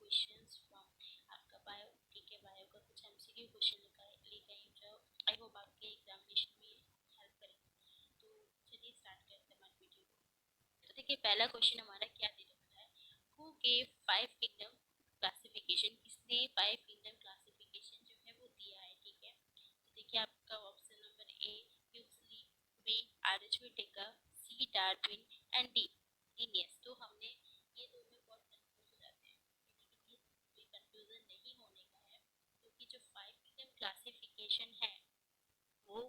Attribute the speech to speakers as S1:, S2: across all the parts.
S1: Questions from आपका bio. ठीक है, बायो का कुछ एमसीक्यू क्वेश्चन लेकर आई हूँ जो आई होप आपके एग्जामिनेशन में हेल्प करेंगे। तो चलिए स्टार्ट करते हैं हमारी वीडियो को। तो देखिए पहला क्वेश्चन हमारा क्या दे रखा है, हु गेव 5 किंगडम क्लासिफिकेशन, किसने 5 किंगडम क्लासिफिकेशन जो है वो दिया है। ठीक है, तो देखिए आपका option number A Huxley, B RH Whittaker, C Darwin and D Linnaeus. तो हमने ये दो में बहुत कंफ्यूज हो जाते हैं, लेकिन ये कोई कंफ्यूजन नहीं होने का है, क्योंकि जो 5 किंगडम क्लासिफिकेशन है वो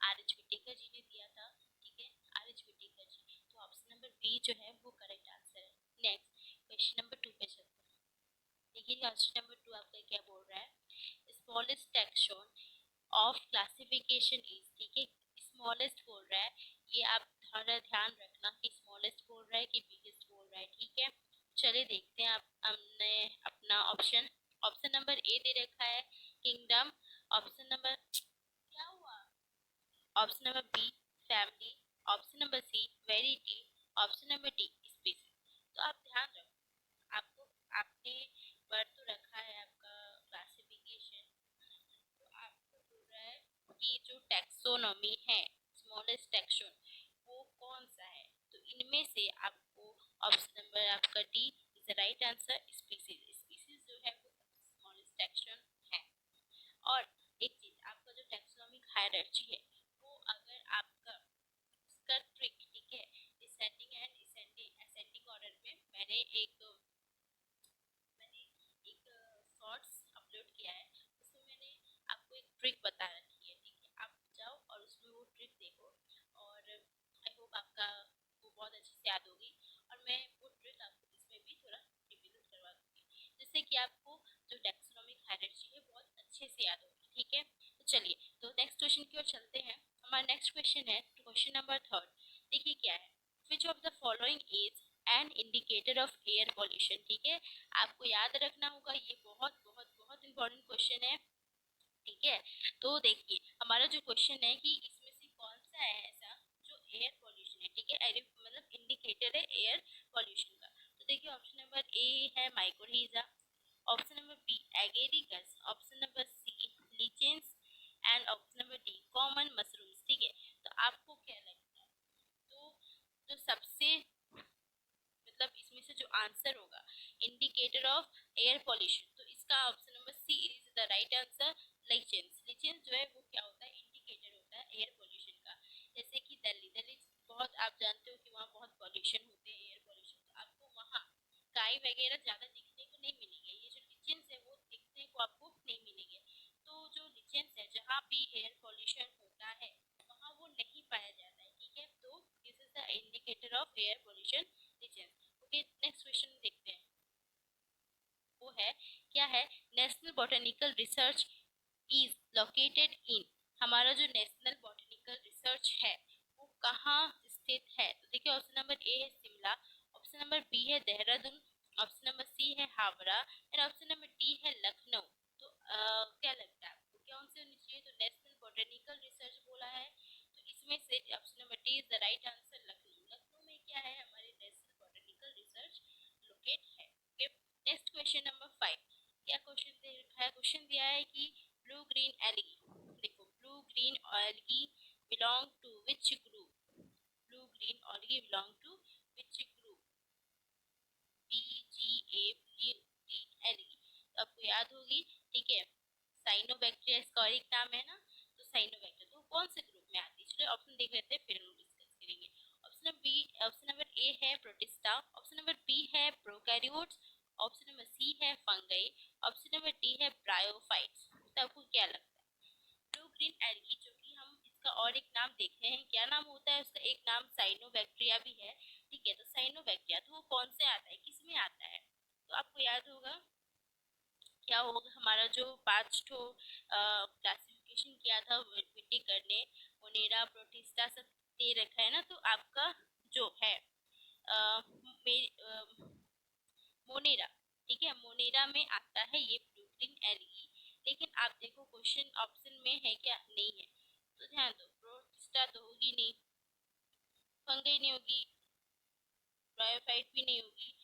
S1: आरएच व्हिटेकर जी ने दिया था। ठीक है, आरएच व्हिटेकर जी। तो ऑप्शन नंबर बी जो है वो करेक्ट आंसर है। नेक्स्ट क्वेश्चन नंबर 2 पे चलते हैं। देखिए क्वेश्चन नंबर 2 आपका क्या बोल रहा है, smallest taxon of classification is. ठीक है, स्मॉलेस्ट बोल रहा है, ये आप थोड़ा ध्यान रखना कि स्मॉलेस्ट बोल रहा है कि बिगेस्ट बोल रहा है। ठीक है, चलिए देखते हैं। आप हमने अपना ऑप्शन ऑप्शन नंबर ए दे रखा है किंगडम, ऑप्शन नंबर क्या हुआ, option number B family, option number C variety, option number D species. तो आप ध्यान रखो, आपको आपने वर्ड तो रखा है आपका क्लासिफिकेशन, तो आपको बोल रहा है कि जो टैक्सोनॉमी है, स्मॉलेस्ट टैक्सोन, वो कौन सा है। तो इनमें से आपको ऑप्शन नंबर आपका D is the right answer, species. Species जो है वो स्मॉलेस्ट टैक्सोन है। और एक चीज, आपका जो टैक्सोनॉमिक हायरार्ची है वो अगर आपका उसका ट्रिक, ठीक है, डिसेंडिंग एंड असेंडिंग ऑर्डर में मैंने एक शॉर्ट्स अपलोड किया है, उसमें मैंने आपको एक ट्रिक बता रखी है। ठीक है, आप जाओ और उसमें वो ट्रिक देखो, और आई होप आपका वो बहुत अच्छे से याद होगी, और मैं वो ट्रिक आपको इसमें भी थोड़ा रिविजन करवा दूंगी, जिससे कि आपको जो टैक्सोनॉमिक हायरार्ची है बहुत अच्छे से याद होगी। ठीक है, तो चलिए तो नेक्स्ट क्वेश्चन की ओर चलते हैं। हमारा नेक्स्ट क्वेश्चन है क्वेश्चन नंबर 3। देखिए क्या है, which of the following is an indicator of air pollution. ठीक है, आपको याद रखना होगा, ये बहुत बहुत बहुत इंपॉर्टेंट क्वेश्चन है। ठीक है, तो देखिए हमारा जो क्वेश्चन है कि इसमें से कौन सा है ऐसा जो एयर पॉल्यूशन है। ठीक है, मतलब इंडिकेटर है एयर पॉल्यूशन का। तो देखिए ऑप्शन नंबर ए है Microhyla, option number B Agaricus, option number C lichens and option number D common mushrooms. ठीक है, तो आपको क्या लगता है, तो जो सबसे मतलब इसमें से जो आंसर होगा इंडिकेटर ऑफ एयर पॉल्यूशन, तो इसका option number C is the right answer, lichens. Lichens जो है वो क्या होता है, इंडिकेटर होता है एयर पॉल्यूशन का। जैसे कि दिल्ली दिल्ली बहुत आप जानते हो कि वहाँ बहुत पॉल्यूशन होते हैं, एयर पॉल्यूशन, तो आपको वहाँ गाय वगैरह ज्यादा दिखने को नहीं मिलेंगे, ये जो लिचेंस है वो दिखने को आपको नहीं मिलेंगे। तो जो लिचेंस है जहाँ भी एयर पॉल्यूशन होता है वहाँ वो नहीं पाया जाता है। ठीक है, तो this is the indicator of air pollution, lichens. Okay, next question देखते हैं। वो है क्या है, national botanical research is located in. हमारा जो नेशनल बॉटनिकल रिसर्च है वो कहाँ स्थित है। तो देखिए ऑप्शन नंबर ए है शिमला, ऑप्शन नंबर बी है देहरादून, ऑप्शन नंबर सी है Howrah and option number D है लखनऊ। तो क्या लगता है आपको कौन से होनी चाहिए, तो नेशनल बॉटनिकल रिसर्च बोला है, तो इसमें से option number D is the right answer, Lucknow. Lucknow में क्या है, हमारे नेशनल बॉटनिकल रिसर्च लोकेट है। Okay, next question number 5। क्या क्वेश्चन दे रखा है, क्वेश्चन दिया है कि ब्लू ग्रीन एलगी, देखो blue green algae belong to which group, blue green algae belong to which group, B G A blue green algae. तो आपको याद होगी। ठीक है, साइनोबैक्टीरिया इसका और एक नाम है ना, तो साइनोबैक्टीरिया, तो कौन से ग्रुप में आती है, चलिए ऑप्शन देख लेते हैं फिर हम डिस्कस करेंगे। Option number B, option number A है प्रोटिस्टा, ऑप्शन नंबर बी है प्रोकैरियोट्स, ऑप्शन नंबर सी है फंगई, ऑप्शन नंबर डी है ब्रायोफाइट्स। तो आपको क्या लगता है, ब्लू ग्रीन एल्गी, जो कि हम इसका और एक नाम देखते हैं, क्या नाम होता है उसका, एक नाम साइनोबैक्टीरिया भी है। ठीक है, तो साइनोबैक्टीरिया तो वो कौन से आता है, किस में आता है, तो आपको याद होगा क्या होगा, हमारा जो 5 क्लासिफिकेशन किया था विटिकर ने, मोनेरा प्रोटिस्टा सब दे रखा है ना, तो आपका जो है अ, मोनेरा। ठीक है, मोनेरा में आता है ये ब्लू ग्रीन एलगी, लेकिन आप देखो क्वेश्चन ऑप्शन में है क्या, नहीं है, तो ध्यान दो, प्रोटिस्टा तो होगी नहीं, फंगई नहीं होगी, ब्रायोफाइट भी नहीं होगी,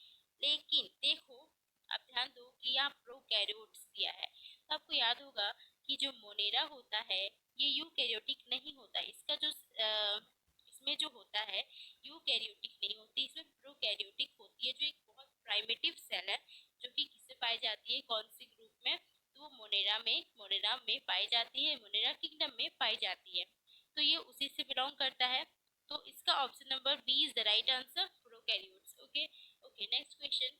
S1: लेकिन देखो आप ध्यान दो कि यहाँ प्रोकैरियोट्स दिया है, तो आपको याद होगा कि जो मोनेरा होता है ये यूकैरियोटिक नहीं होता, इसका जो इसमें जो होता है यूकैरियोटिक नहीं होती, इसमें प्रोकैरियोटिक होती है, जो एक बहुत प्राइमेटिव सेल है, जो कि किससे पाई जाती है, कौन सी ग्रुप में, तो वो मोनेरा में पाई जाती है, मोनेरा किंगडम में पाई जाती है, तो ये उसी से बिलोंग करता है। तो इसका option number B is the right answer, prokaryotes. Okay okay, next question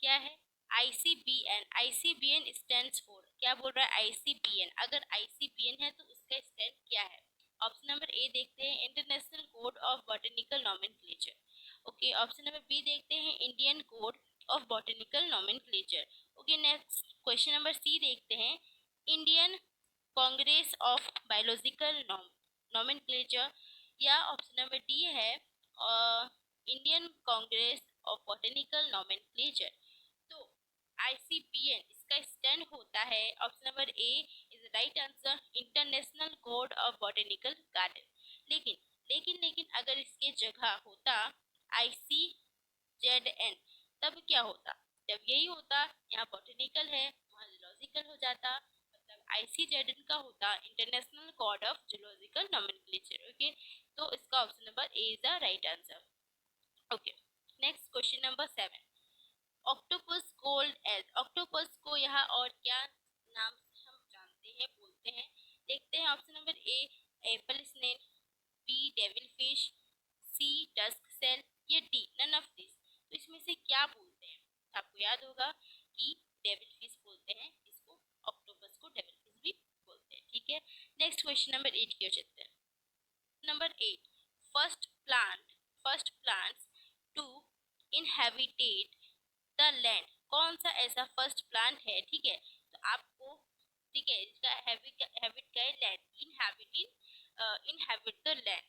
S1: क्या है, आईसीबीएन, आईसीबीएन स्टैंड्स फॉर, क्या बोल रहा है आईसीबीएन, अगर आईसीबीएन है तो उसका स्टैंड क्या है। ऑप्शन नंबर ए देखते हैं international code of botanical nomenclature. Okay, option number B देखते हैं Indian code of botanical nomenclature. Okay, next question number C देखते हैं Indian Congress of biological nomenclature, या ऑप्शन नंबर डी है Indian Congress of botanical nomenclature. तो ICBN इसका stand होता है, option number A is right answer, international code of botanical garden. लेकिन लेकिन अगर इसके जगह होता आईसीजेडएन, तब क्या होता, जब यही होता, यहाँ बॉटनिकल है वहाँ जूलॉजिकल हो जाता, मतलब आईसीजेडएन का होता international code of zoological nomenclature. Okay, तो इसका option number A is the right answer. Okay, next question number 7, octopus called as, octopus को यहाँ और क्या नाम से हम जानते हैं, बोलते हैं, देखते हैं। Option number A apple snail, B devil fish, C dusk cell, या डी नन ऑफ दिस। तो इसमें से क्या बोलते हैं, आपको याद होगा कि डेविल फिश बोलते हैं इसको, ऑक्टोपस को डेविल फिश भी बोलते हैं। ठीक है, नेक्स्ट क्वेश्चन नंबर 8 की ओर चलते हैं। Number 8, first plant, first plants to inhabit the land, कौन सा ऐसा फर्स्ट प्लांट है, ठीक है, तो आपको, ठीक है, इसका हैबिट हैबिट क्या है, लैंड, इनहैबिट द लैंड।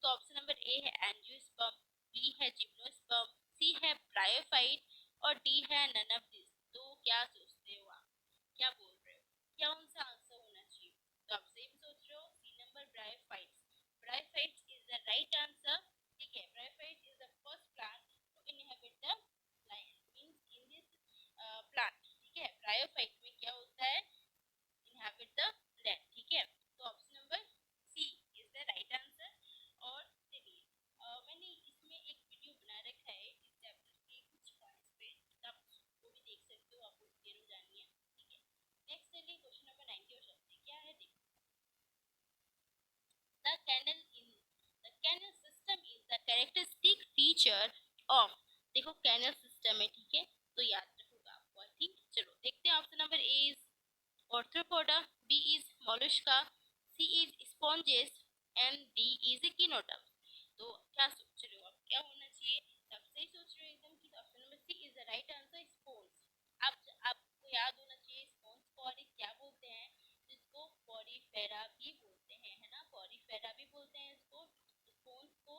S1: तो ऑप्शन नंबर ए है एंजियोस्पर्म, बी है जिम्नोस्पर्म, सी है ब्रायोफाइट, और डी है नन ऑफ दिस। तो क्या सोचते हो आप, क्या बोल रहे हो, क्या कौन सा आंसर होना चाहिए, तो आप सेम सोच रहे हो, C number bryophytes, bryophytes is the right answer. ठीक है, bryophytes is the first plant to inhabit the land, means in this plant, ठीक है, ब्रायोफाइट में क्या होता है, inhabit the land, ठीक है, तो option number C is the right answer. और चलिए मैंने इसमें एक वीडियो बना रखा है इस चैप्टर के कुछ पॉइंट्स पे, आप वो भी देख सकते हो, आपको डिटेल में जाननी है। ठीक है, नेक्स्ट चलिए क्वेश्चन नंबर 9 की ओर चलते हैं, क्या है देखो, the canal in, the canal system is the characteristic feature of, देखो कैनल सिस्टम है, ठीक है, तो याद रखोगा आपको, आई थिंक। चलो देखते हैं, option number A is Arthropoda, B is Mollusca, C is Sponges, and D is Echinoderm। तो क्या सोच रहे हो आप, क्या होना चाहिए, सब सही सोच रहे हो एकदम, कि option number C is the right answer, sponge. आपको याद होना चाहिए स्पॉन्ज को और क्या बोलते हैं, जिसको पॉरीफेरा भी बोलते हैं, है ना, पॉरीफेरा भी बोलते हैं इसको, स्पॉन्ज को।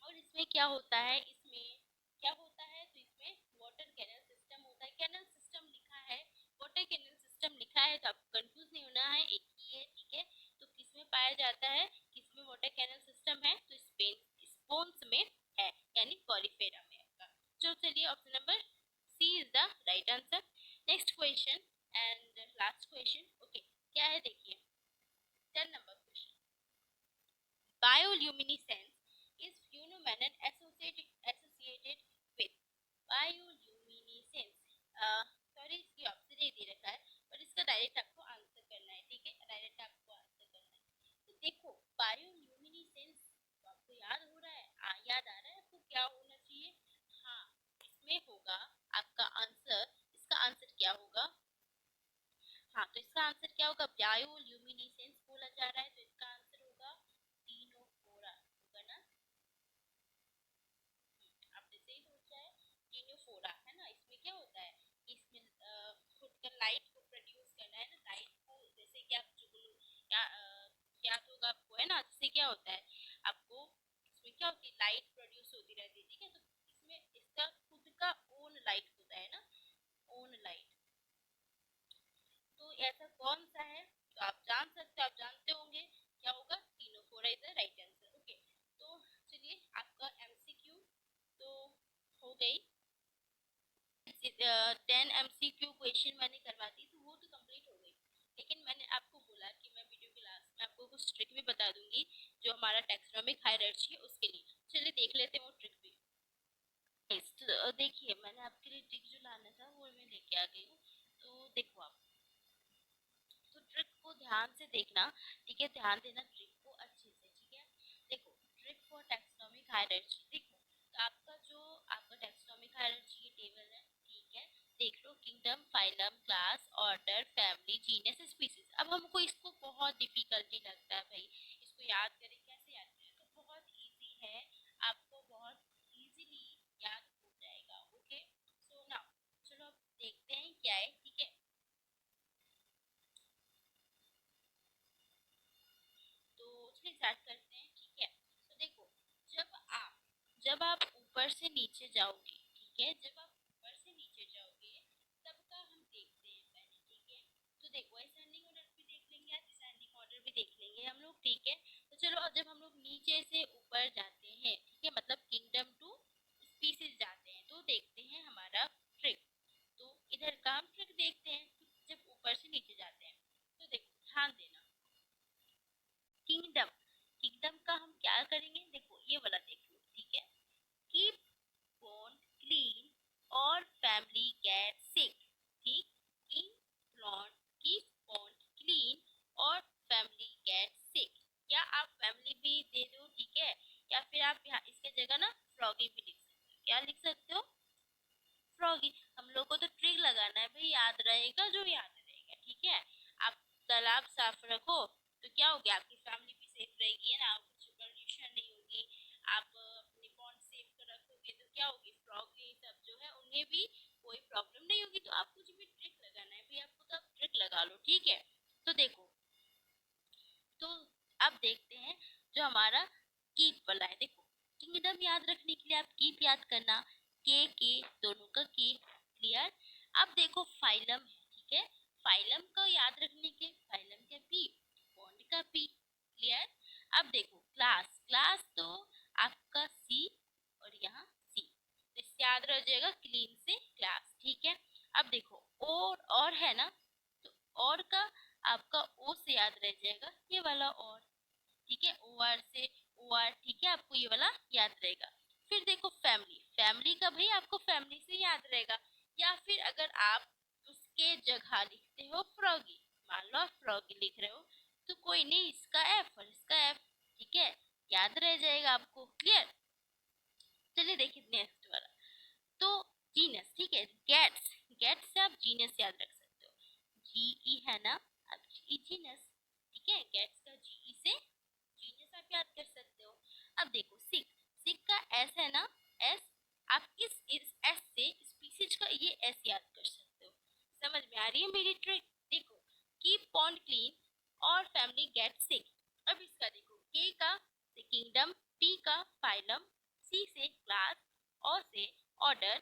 S1: और इसमें क्या होता है, इसमें क्या होता है, तो इसमें वाटर कैनल सिस्टम होता है, कैनल सिस्टम लिखा है, वाटर कैनल सिस्टम लिखा है, तो आपको कंफ्यूज नहीं होना है, एक ही है, ठीक है। तो किसमें पाया जाता है, किसमें वाटर कैनल सिस्टम है, तो स्पोन्स में है, यानी पॉलीफेरा में आपका। तो चलिए option number C is the right answer. Next question and last question, okay, क्या है देखिए, 10 number question, bioluminescence is phenomenon associated with bioluminescence, sorry इसकी ऑप्शन नहीं दे रखा है, और इसका डायरेक्ट आपको आंसर करना है, ठीक है, डायरेक्ट आपको आंसर करना है। तो देखो बायोल्यूमिनेसेंस, तो आपको याद हो रहा है, याद आ रहा है आपको क्या होना चाहिए, हाँ, इसमें होगा आपका आंसर, इसका आंसर क्या होगा, हाँ, तो इसका आंसर क्या होगा, बायोल्यूमिनेसेंस बोला जा रहा है, तो इसका आंसर होगा टीनोफोरा, होगा ना, आपने सही सोचा है, टीनोफोरा, है ना, इसमें क्या होता है, इसमें खुद का लाइट को प्रोड्यूस करना है ना, लाइट को, जैसे कि आप जुगनू, क्या याद होगा आपको, है ना, जिससे क्या होता है आपको, इसमें क्या होती है, लाइट प्रोड्यूस होती रहती है, ठीक है, तो इसमें इसका खुद का ओन लाइट होता है ना, ओन लाइट। तो ऐसा कौन सा है, तो आप जान सकते हो, आप जानते होंगे क्या होगा, Ctenophora is the right answer. Okay, तो चलिए आपका एमसीक्यू तो हो गई, 10 MCQ क्वेश्चन मैंने करवाती तो वो तो कंप्लीट हो गई, लेकिन मैंने आपको बोला कि मैं वीडियो के लास्ट में आपको कुछ ट्रिक भी बता दूंगी जो हमारा टैक्सोनॉमिक हायरार्ची है उसके लिए। चलिए देख लेते हैं वो ट्रिक भी। तो देखिए मैंने आपके लिए ट्रिक जो लाना था वो मैं लेके आ गई हूँ। तो देखो आप, तो ट्रिक को ध्यान से देखना, ठीक है, ध्यान देना ट्रिक को अच्छे से, ठीक है। देखो ट्रिक फॉर टैक्सोनॉमिक हायरार्ची, देखो तो आपका जो आपका टैक्सोनॉमिक हायरार्ची टेबल है, ठीक है, देख लो kingdom, phylum, class, order, family, genus, species. अब हमको इसको बहुत डिफिकल्टी लगता है भाई, इसको याद करें, कैसे याद करें, तो बहुत इजी है, आपको बहुत इजीली याद हो जाएगा। ओके, सो नाउ चलो अब देखते हैं क्या है, ठीक है। तो चलिए स्टार्ट करते हैं, ठीक है। तो देखो, जब आप जब आप ऊपर से नीचे जाओगे, ठीक है, जब आप ऊपर से नीचे जाओगे तब का हम देखते हैं पहले, ठीक है। तो देखो असेंडिंग ऑर्डर भी देख लेंगे, डिसेंडिंग ऑर्डर भी देख लेंगे हम लोग, ठीक है। तो चलो अब जब हम लोग नीचे से ऊपर जाते हैं, ठीक है, मतलब किंगडम टू स्पीसीज जाते हैं, तो देखते हैं हमारा ट्रिक। तो इधर का हम ट्रिक देखते हैं, जब ऊपर से नीचे जाते हैं। तो देखो ध्यान देना, किंगडम, किंगडम का हम क्या करेंगे, देखो ये वाला देख लो, ठीक है। कीप बोन क्लीन और फैमिली गेट सिक, ठीक, इन प्लॉन्ट कीप बोन क्लीन और फैमिली गेट सिक, या आप फैमिली भी दे दो, ठीक है, या फिर आप यहाँ इसके जगह ना फ्रॉगी भी लिख सकते हो, क्या लिख सकते हो, फ्रॉगी। हम लोग को तो ट्रिक लगाना है भाई, याद रहेगा जो याद रहेगा, ठीक है। आप तालाब साफ रखो तो क्या हो गया, आपकी फैमिली भी सेफ रहेगी, है ना, कुछ पोल्यूशन नहीं होगी। आप अपनी पॉन्ड सेफ रखोगे तो क्या होगी, फ्रॉग ये सब जो है उन्हें भी कोई प्रॉब्लम नहीं होगी। तो आप कुछ भी ट्रिक लगाना है भाई आपको, तो आप ट्रिक लगा लो, ठीक है। तो देखो, तो अब देखते हैं जो हमारा कीप वाला है। देखो किंगडम याद रखने के लिए आप कीप याद करना, के दोनों का कीप, क्लियर। अब देखो फाइलम है, ठीक है, फाइलम को याद रखने के फाइलम का पी, बॉन्ड का पी, क्लियर। अब देखो क्लास, क्लास तो आपका सी और यहाँ सी, तो इससे याद रह जाएगा क्लीन से क्लास, ठीक है। अब देखो और है ना, तो और का आपका ओ से याद रह जाएगा ये वाला और, ठीक है, ओ आर से ओ आर, ठीक है, आपको ये वाला याद रहेगा। फिर देखो फैमिली, फैमिली का भाई आपको फैमिली से याद रहेगा, या फिर अगर आप उसके जगह लिखते हो फ्रॉगी, मान लो आप फ्रॉगी लिख रहे हो, तो कोई नहीं, इसका एफ और इसका एफ, ठीक है, याद रह जाएगा आपको, क्लियर। चलिए देखिए नेक्स्ट वाला, तो जीनस, ठीक है, गेट्स, गेट्स से आप जीनस याद रख सकते हो, जीई है ना, अब जीई जीनस, ठीक है, गेट्स का जीई से जीनस आप याद कर सकते हो। अब देखो सिक, सिक का एस है ना, एस, आप इस एस से स्पीसीज का ये एस याद कर सकते हो। समझ में आ रही है मेरी ट्रिक। देखो कीप पॉन्ड क्लीन और फैमिली गेट सिक। अब इसका देखो, के का से किंगडम, पी का फाइलम, सी से क्लास, ओ से ऑर्डर,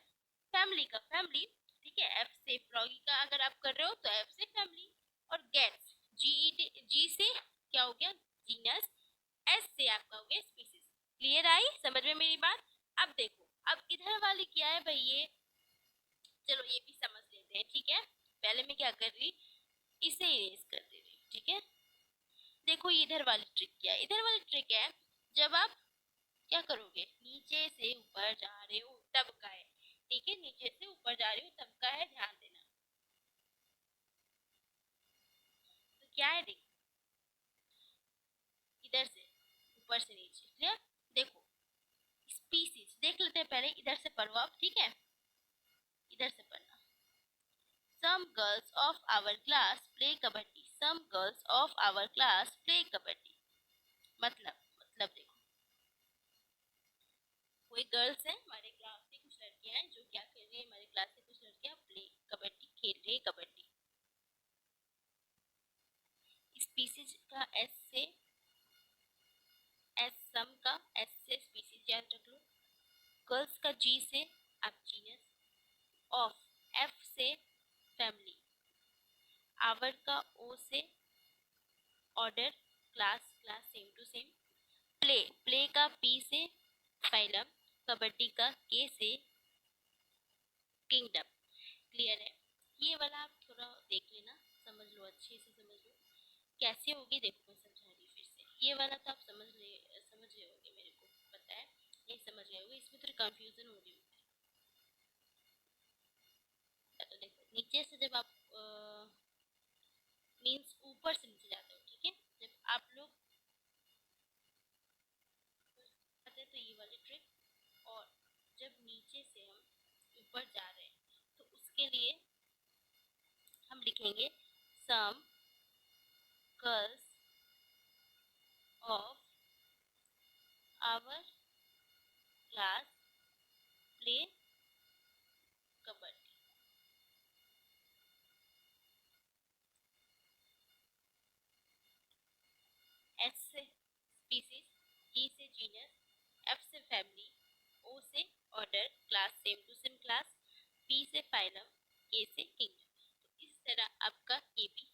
S1: फैमिली का फैमिली, ठीक है, एफ से फ्रॉगी का अगर आप कर रहे हो तो एफ से फैमिली, और गेट्स, जी से क्या हो गया, जीनस, एस से आपका हो गया स्पीसीज। क्लियर आई समझ में मेरी बात। अब देखो अब इधर वाली क्या है भाई, ये चलो ये भी समझ लेते हैं, ठीक है। पहले मैं क्या कर रही, इसे इरेज कर दे रही, ठीक है। देखो ये इधर वाली ट्रिक क्या है, इधर वाली ट्रिक है, जब आप क्या करोगे, नीचे से ऊपर जा रहे हो तब का है, ठीक है, नीचे से ऊपर जा रहे हो तब का है, ध्यान देना। तो क्या है, देखो इधर से ऊपर से नीचे, क्लियर। देखो स्पीसीज देख लेते हैं पहले, इधर से पढ़ो आप, ठीक है, इधर से पढ़ना। Some girls of our class play kabaddi, some girls of our class play kabaddi, मतलब देखो कोई गर्ल्स है हमारे क्लास से, कुछ लड़कियां हैं जो क्या कर रही है, हमारे क्लास से कुछ लड़कियां प्ले कबड्डी खेल रही है, कबड्डी। स्पीसीज का एस से, एस सम का एस से स्पीसीज याद रख लो, गर्ल्स का जी से आप जीनस, ऑफ एफ से फैमिली, आवर का ओ से order, class, class same to same, play, play का पी से फाइलम, कबड्डी का के से किंगडम। क्लियर है? ये वाला आप थोड़ा देख लेना, समझ लो, अच्छे से समझ लो कैसे होगी। देखो मैं समझा रही हूँ फिर से, ये वाला तो आप समझ रहे होगे, मेरे को पता है ये समझ गए होगे, इसमें थोड़ी कंफ्यूजन हो रही है। तो देखो नीचे से जब आप मीन्स ऊपर से नीचे जाते हो, ठीक है, जब आप लोग आते हैं तो ये वाली ट्रिक, और जब नीचे से हम ऊपर जा रहे हैं तो उसके लिए हम लिखेंगे some girls of our class play kabaddi. S से स्पीसीज, जी से जीनस, एफ से फैमिली, ओ से order, class same to same class, P से फाइलम, के से किंगडम। तो इस तरह आपका ये भी